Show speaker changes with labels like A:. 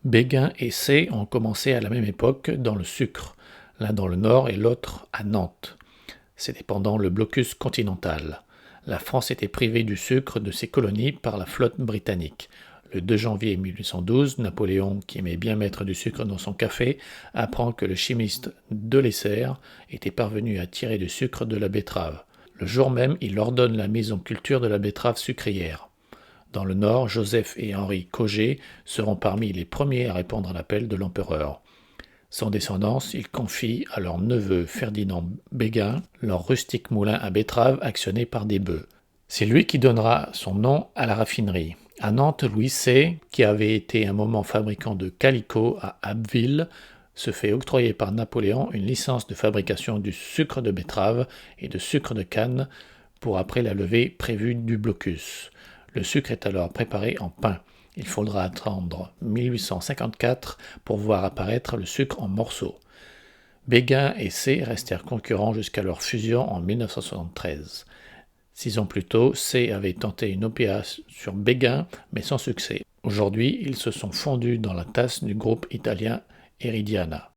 A: Béguin et C ont commencé à la même époque dans le sucre, l'un dans le nord et l'autre à Nantes. C'était pendant le blocus continental. La France était privée du sucre de ses colonies par la flotte britannique. Le 2 janvier 1812, Napoléon, qui aimait bien mettre du sucre dans son café, apprend que le chimiste Delessert était parvenu à tirer du sucre de la betterave. Le jour même, il ordonne la mise en culture de la betterave sucrière. Dans le Nord, Joseph et Henri Cogé seront parmi les premiers à répondre à l'appel de l'empereur. Sans descendance, ils confient à leur neveu Ferdinand Béguin leur rustique moulin à betterave actionné par des bœufs. C'est lui qui donnera son nom à la raffinerie. À Nantes, Louis C., qui avait été un moment fabricant de calicot à Abbeville, se fait octroyer par Napoléon une licence de fabrication du sucre de betterave et de sucre de canne pour après la levée prévue du blocus. Le sucre est alors préparé en pain. Il faudra attendre 1854 pour voir apparaître le sucre en morceaux. Béguin et C restèrent concurrents jusqu'à leur fusion en 1973. 6 ans plus tôt, C avait tenté une OPA sur Béguin, mais sans succès. Aujourd'hui, ils se sont fondus dans la tasse du groupe italien Eridiana.